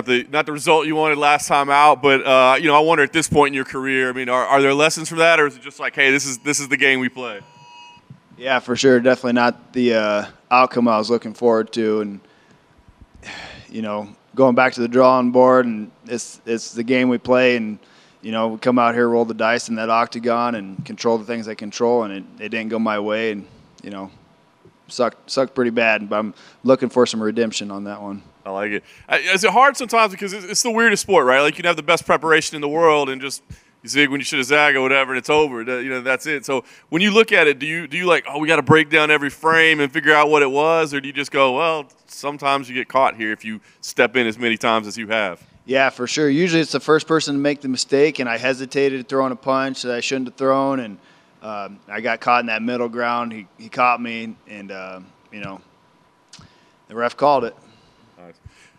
not the result you wanted last time out, but you know, I wonder at this point in your career, I mean, are there lessons from that, or is it just like, hey, this is the game we play? Yeah, for sure. Definitely not the outcome I was looking forward to, and you know, going back to the drawing board, and it's the game we play, and you know, we come out here, roll the dice in that octagon, and control the things I control, and it didn't go my way, and you know, sucked pretty bad. But I'm looking for some redemption on that one. I like it. Is it hard sometimes because it's the weirdest sport, right? Like you can have the best preparation in the world and just you zig when you should have zag or whatever, and it's over. You know, that's it. So when you look at it, do you like, oh, we got to break down every frame and figure out what it was, or do you just go, well, sometimes you get caught here if you step in as many times as you have? Yeah, for sure. Usually it's the first person to make the mistake, and I hesitated throwing a punch that I shouldn't have thrown, and I got caught in that middle ground. He caught me, and you know, the ref called it.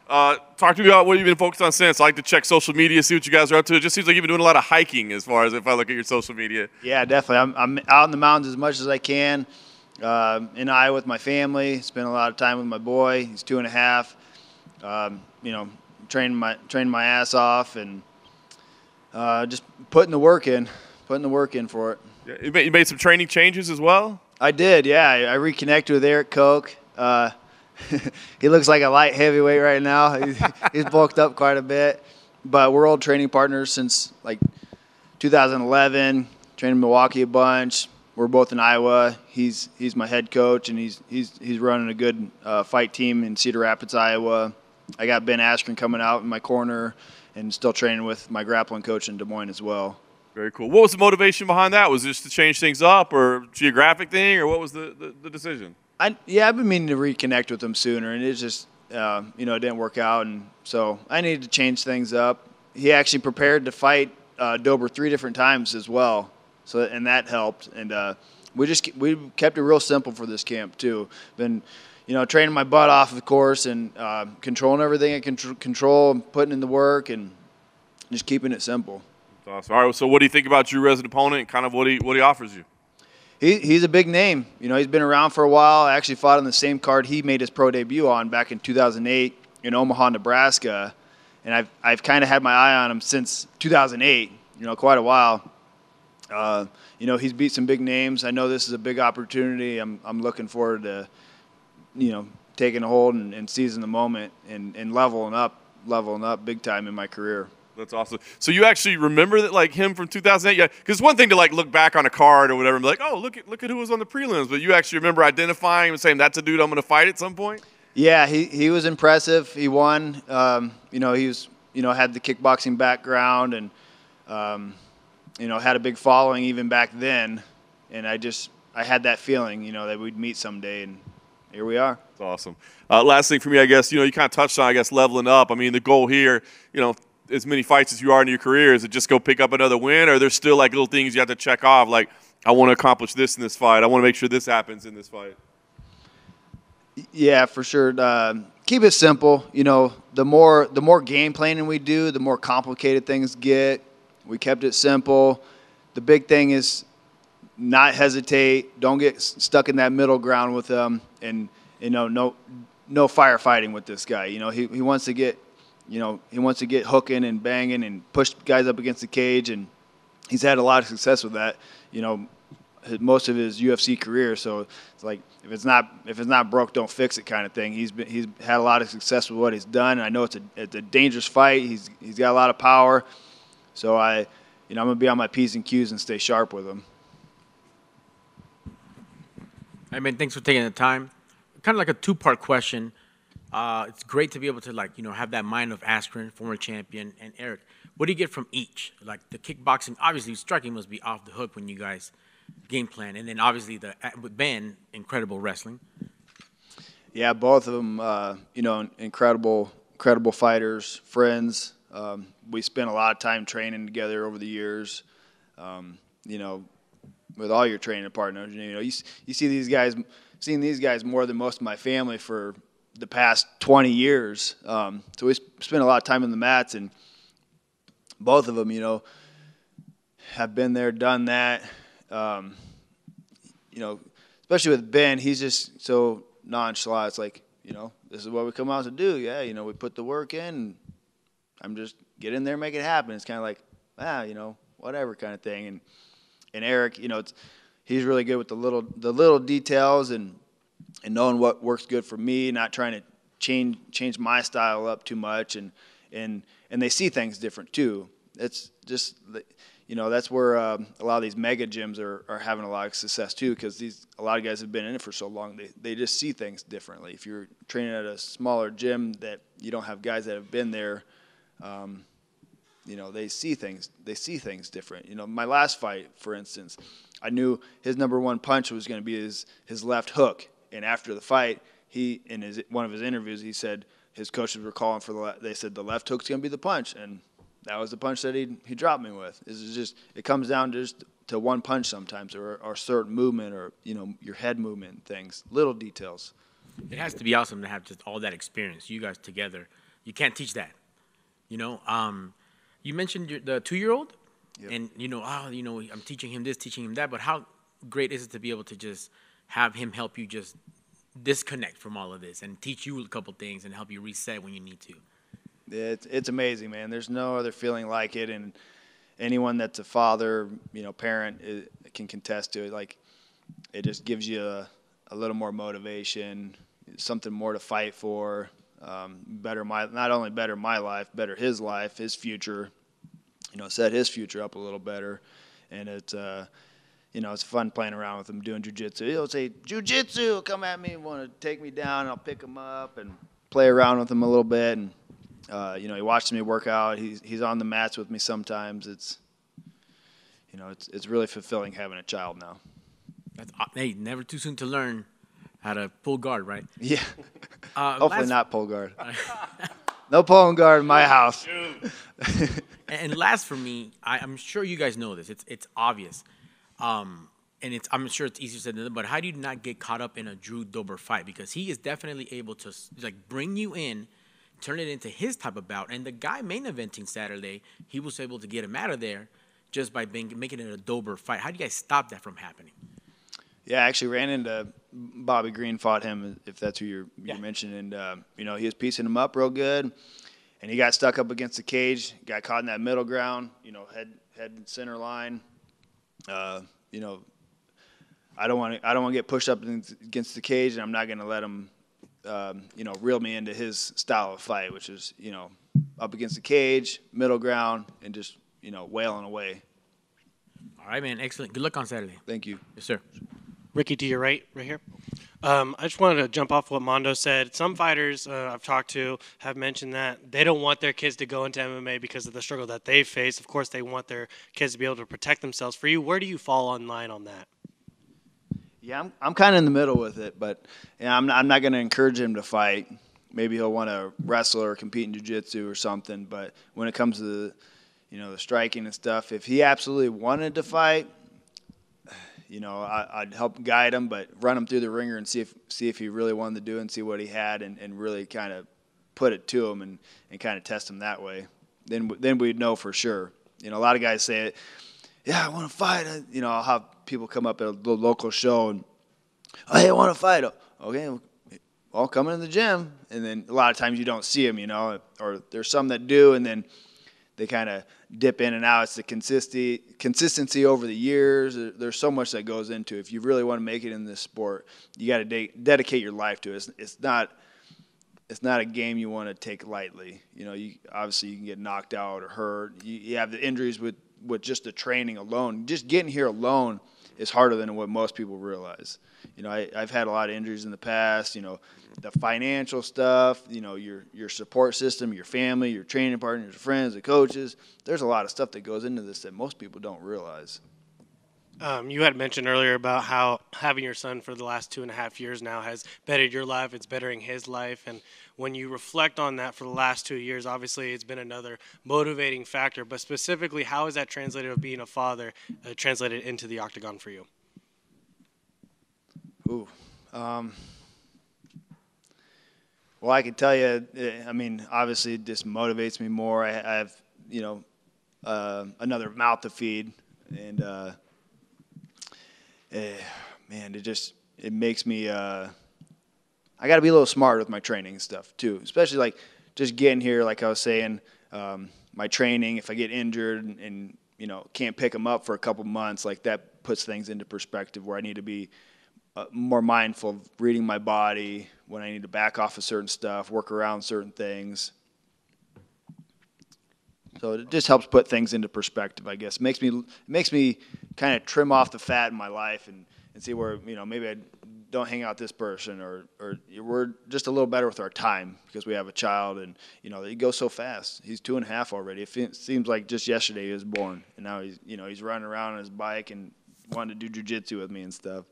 Talk to me about what you've been focused on since. I like to check social media, see what you guys are up to. It just seems like you've been doing a lot of hiking as far as if I look at your social media. Yeah, definitely. I'm out in the mountains as much as I can. In Iowa with my family. Spend a lot of time with my boy. He's 2.5. You know, training my ass off, and just putting the work in for it. Yeah, you made some training changes as well? I did, yeah. I reconnected with Eric Koch. He looks like a light heavyweight right now. He's bulked up quite a bit. But we're old training partners since like 2011. Trained in Milwaukee a bunch. We're both in Iowa. He's my head coach, and he's running a good fight team in Cedar Rapids, Iowa. I got Ben Askren coming out in my corner, and still training with my grappling coach in Des Moines as well. Very cool. What was the motivation behind that? Was it just to change things up, or geographic thing, or what was the decision? I've been meaning to reconnect with him sooner, and it just, you know, it didn't work out, and so I needed to change things up. He actually prepared to fight Dober 3 different times as well, so and that helped. And we kept it real simple for this camp too. Been, you know, training my butt off, of course, and controlling everything I can control, and putting in the work, and just keeping it simple. That's awesome. All right. So, what do you think about Drew as an opponent, and kind of what he offers you? He's a big name. You know, he's been around for a while. I actually fought on the same card he made his pro debut on back in 2008 in Omaha, Nebraska, and I've kind of had my eye on him since 2008. You know, quite a while. You know, he's beat some big names. I know this is a big opportunity. I'm looking forward to, you know, taking a hold and seizing the moment and leveling up big time in my career. That's awesome. So you actually remember that, like him from 2008? Yeah, because it's one thing to like look back on a card or whatever and be like, oh, look at who was on the prelims. But you actually remember identifying him and saying, that's a dude I'm going to fight at some point? Yeah, he was impressive. He won. You know, he was, you know, had the kickboxing background, and you know, had a big following even back then. And I had that feeling, you know, that we'd meet someday, and here we are. That's awesome. Last thing for me, I guess, you know, you kind of touched on, I guess, leveling up. I mean, the goal here, you know, as many fights as you are in your career, is it just go pick up another win, or there's still like little things you have to check off, like I want to accomplish this in this fight, I want to make sure this happens in this fight? Yeah, for sure. Keep it simple. You know, the more game planning we do, the more complicated things get. We kept it simple. The big thing is not hesitate. Don't get stuck in that middle ground with him, and you know, no firefighting with this guy. You know, he wants to get. You know, he wants to get hooking and banging and push guys up against the cage, and he's had a lot of success with that, you know, most of his UFC career. So it's like, if it's not broke, don't fix it kind of thing. He's had a lot of success with what he's done. I know it's a dangerous fight. He's got a lot of power. So I'm going to be on my P's and Q's and stay sharp with him. Hey, man, thanks for taking the time. Kind of like a two-part question. It's great to be able to, like, you know, have that mind of Askren, former champion, and Eric. What do you get from each? Like the kickboxing, obviously striking must be off the hook when you guys game plan, and then obviously with Ben, incredible wrestling. Yeah, both of them, you know, incredible fighters, friends. We spent a lot of time training together over the years. You know, with all your training partners, you know, you see these guys, seeing these guys more than most of my family for the past 20 years. So we spent a lot of time in the mats, and both of them, you know, have been there, done that. You know, especially with Ben, he's just so nonchalant. It's like, you know, this is what we come out to do. Yeah, you know, we put the work in, and I'm just get in there, make it happen. It's kind of like, whatever kind of thing. And Eric, he's really good with the little details and knowing what works good for me, not trying to change my style up too much, and they see things different too. It's just, that's where a lot of these mega gyms are having a lot of success too, because a lot of guys have been in it for so long, they just see things differently. If you're training at a smaller gym that you don't have guys that have been there, they see things different. My last fight, for instance, I knew his number one punch was going to be his left hook, and after the fight, he in one of his interviews he said his coaches were calling for they said the left hook's going to be the punch, and that was the punch that he dropped me with. It comes down just to one punch sometimes, or certain movement, or your head movement and things, little details. It has to be awesome to have just all that experience, you guys together. You can't teach that. You mentioned the 2-year-old, yep. And I'm teaching him this, teaching him that. But how great is it to be able to just have him help you just disconnect from all of this and teach you a couple things and help you reset when you need to? It's amazing, man. There's no other feeling like it, and anyone that's a father, parent, can contest to it. Like, it just gives you a little more motivation, something more to fight for. Not only better my life, better his life, his future. Set his future up a little better, and it's it's fun playing around with him doing jiu-jitsu. He'll say, "Jiu-jitsu, come at me, want to take me down," and I'll pick him up and play around with him a little bit, and. He watches me work out. He's on the mats with me sometimes. It's really fulfilling having a child now. Hey, never too soon to learn how to pull guard, right? Yeah. Hopefully not pull guard. No pulling guard in my house. And last for me, I'm sure you guys know this. It's obvious, and I'm sure it's easier said than done. But how do you not get caught up in a Drew Dober fight? Because he is definitely able to bring you in, turn it into his type of bout. And the guy main eventing Saturday, he was able to get him out of there just by making it a Dober fight. How do you guys stop that from happening? Yeah, I actually ran into Bobby Green, fought him, if that's who you're mentioning. And, he was piecing him up real good. And he got stuck up against the cage, got caught in that middle ground, head and center line. I don't want to get pushed up against the cage, and I'm not going to let him reel me into his style of fight, which is, up against the cage, middle ground, and just, wailing away. All right, man. Excellent. Good luck on Saturday. Thank you. Yes, sir. Ricky, to your right here. I just wanted to jump off what Mondo said. Some fighters I've talked to have mentioned that they don't want their kids to go into MMA because of the struggle that they face. Of course, they want their kids to be able to protect themselves. For you, where do you fall online on that? Yeah, I'm kind of in the middle with it, but I'm not going to encourage him to fight. Maybe he'll want to wrestle or compete in jiu-jitsu or something. But when it comes to the striking and stuff, if he absolutely wanted to fight, I'd help guide him, but run him through the ringer and see if he really wanted to do it and see what he had, and really kind of put it to him and kind of test him that way. Then we'd know for sure. A lot of guys say it. Yeah, I want to fight. I'll have people come up at a little local show and, oh, hey, I want to fight. Okay, well, come into the gym. And then a lot of times you don't see them, or there's some that do, and then they kind of dip in and out. It's the consistency over the years. There's so much that goes into it. If you really want to make it in this sport, you got to dedicate your life to it. It's not a game you want to take lightly. Obviously you can get knocked out or hurt. You have the injuries with just the training alone. Just getting here alone is harder than what most people realize. I've had a lot of injuries in the past, the financial stuff, your support system, your family, your training partners, your friends, the coaches. There's a lot of stuff that goes into this that most people don't realize. You had mentioned earlier about how having your son for the last 2.5 years now has bettered your life. It's bettering his life. And when you reflect on that for the last 2 years, obviously it's been another motivating factor. But specifically, how has that translated of being a father translated into the octagon for you? Ooh. Well, I can tell you, obviously it just motivates me more. I have, another mouth to feed. And, it makes me I got to be a little smart with my training and stuff too, especially like just getting here, like I was saying, my training, if I get injured and you know, can't pick them up for a couple months, like that puts things into perspective where I need to be more mindful of reading my body when I need to back off of certain stuff, work around certain things. So it just helps put things into perspective, I guess. It makes me kind of trim off the fat in my life and see where, you know, maybe I don't hang out with this person or we're just a little better with our time because we have a child and, you know, he goes so fast. He's 2.5 already. It seems like just yesterday he was born, and now he's running around on his bike and wanting to do jiu-jitsu with me and stuff.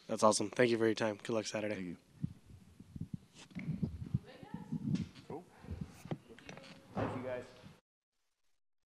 That's awesome. Thank you for your time. Good luck Saturday. Thank you. Cool. Thank you, guys.